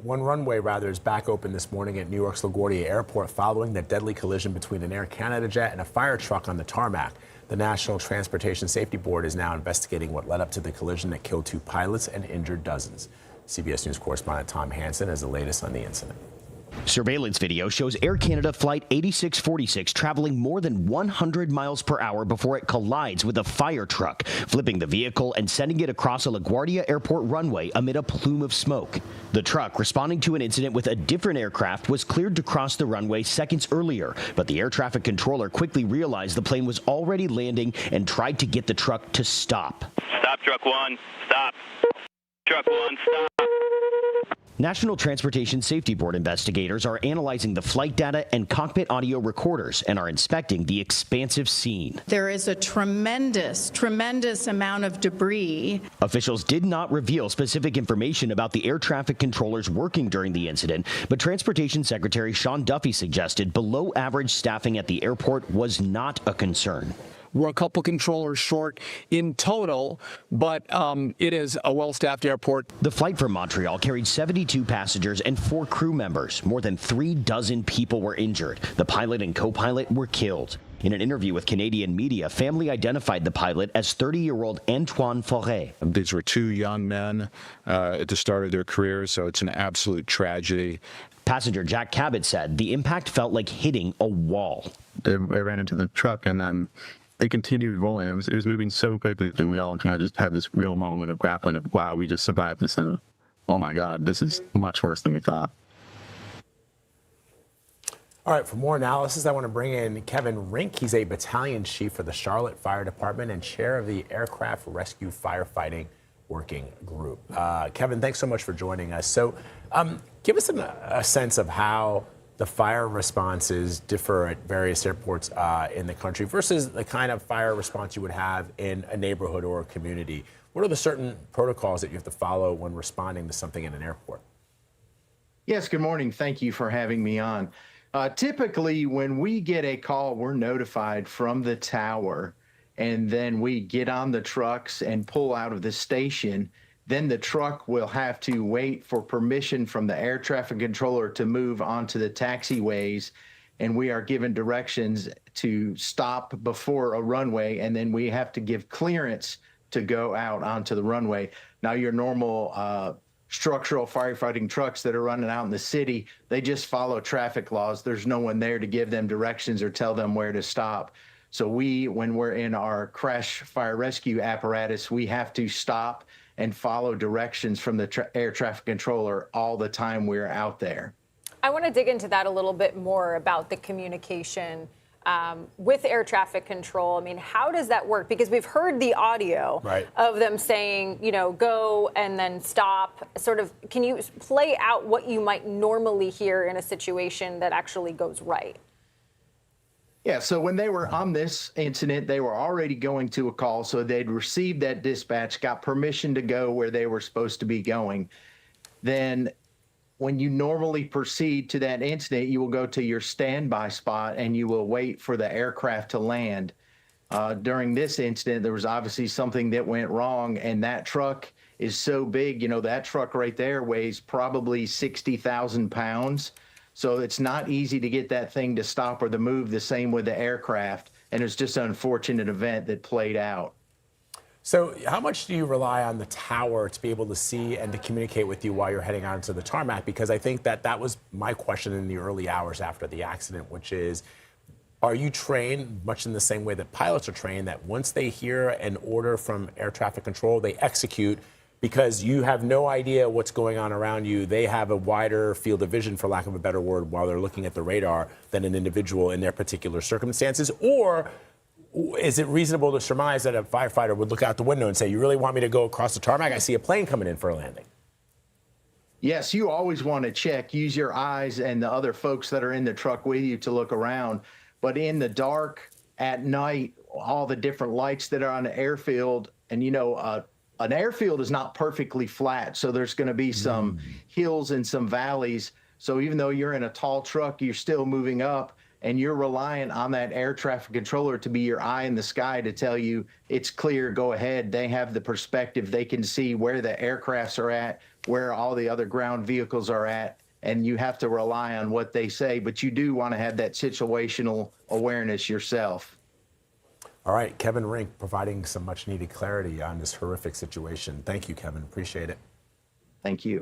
One runway, is back open this morning at New York's LaGuardia Airport following the deadly collision between an Air Canada jet and a fire truck on the tarmac. The National Transportation Safety Board is now investigating what led up to the collision that killed 2 pilots and injured dozens. CBS News correspondent Tom Hansen has the latest on the incident. Surveillance video shows Air Canada Flight 8646 traveling more than 100 miles per hour before it collides with a fire truck, flipping the vehicle and sending it across a LaGuardia Airport runway amid a plume of smoke. The truck, responding to an incident with a different aircraft, was cleared to cross the runway seconds earlier, but the air traffic controller quickly realized the plane was already landing and tried to get the truck to stop. Stop, truck 1. Stop. Truck 1, stop. National Transportation Safety Board investigators are analyzing the flight data and cockpit audio recorders and are inspecting the expansive scene. There is a tremendous amount of debris. Officials did not reveal specific information about the air traffic controllers working during the incident, but Transportation Secretary Sean Duffy suggested below average staffing at the airport was not a concern. We're a couple controllers short in total, but it is a well-staffed airport. The flight from Montreal carried 72 passengers and 4 crew members. More than 36 people were injured. The pilot and co-pilot were killed. In an interview with Canadian media, family identified the pilot as 30-year-old Antoine Forêt. These were 2 young men at the start of their careers, so it's an absolute tragedy. Passenger Jack Cabot said the impact felt like hitting a wall. I ran into the truck and then they continued rolling. It was moving so quickly that we all kind of just had this real moment of grappling of, wow, we just survived this. And oh my God, this is much worse than we thought. All right, for more analysis, I want to bring in Kevin Rink. He's a battalion chief for the Charlotte Fire Department and chair of the Aircraft Rescue Firefighting Working Group. Kevin, thanks so much for joining us. So give us a sense of how the fire responses differ at various airports in the country versus the kind of fire response you would have in a neighborhood or a community. What are the certain protocols that you have to follow when responding to something in an airport? Yes, good morning. Thank you for having me on. Typically, when we get a call, we're notified from the tower, and then we get on the trucks and pull out of the station. Then the truck will have to wait for permission from the air traffic controller to move onto the taxiways, and we are given directions to stop before a runway, and then we have to give clearance to go out onto the runway. Now, your normal structural firefighting trucks that are running out in the city, they just follow traffic laws. There's no one there to give them directions or tell them where to stop. So when we're in our crash fire rescue apparatus, we have to stop and follow directions from the air traffic controller all the time we're out there. I want to dig into that a little bit more about the communication with air traffic control. I mean, how does that work? Because we've heard the audio of them saying, you know, go and then stop. Sort of, can you play out what you might normally hear in a situation that actually goes right? Yeah, so when they were on this incident, they were already going to a call, so they'd received that dispatch, got permission to go where they were supposed to be going. Then when you normally proceed to that incident, you will go to your standby spot and you will wait for the aircraft to land. During this incident, there was obviously something that went wrong, and that truck is so big, you know, that truck right there weighs probably 60,000 pounds. So it's not easy to get that thing to stop or to move. The same with the aircraft. And it's just an unfortunate event that played out. So how much do you rely on the tower to be able to see and to communicate with you while you're heading out into the tarmac? Because I think that was my question in the early hours after the accident, which is, are you trained much in the same way that pilots are trained, that once they hear an order from air traffic control, they execute? Because you have no idea what's going on around you. They have a wider field of vision, for lack of a better word, while they're looking at the radar than an individual in their particular circumstances. Or is it reasonable to surmise that a firefighter would look out the window and say, you really want me to go across the tarmac? I see a plane coming in for a landing. Yes, you always want to check. Use your eyes and the other folks that are in the truck with you to look around. But in the dark, at night, all the different lights that are on the airfield, and you know, an airfield is not perfectly flat, so there's going to be some hills and some valleys. So even though you're in a tall truck, you're still moving up, and you're reliant on that air traffic controller to be your eye in the sky to tell you it's clear, go ahead. They have the perspective. They can see where the aircrafts are at, where all the other ground vehicles are at, and you have to rely on what they say, but you do want to have that situational awareness yourself. All right, Kevin Rink providing some much needed clarity on this horrific situation. Thank you, Kevin. Appreciate it. Thank you.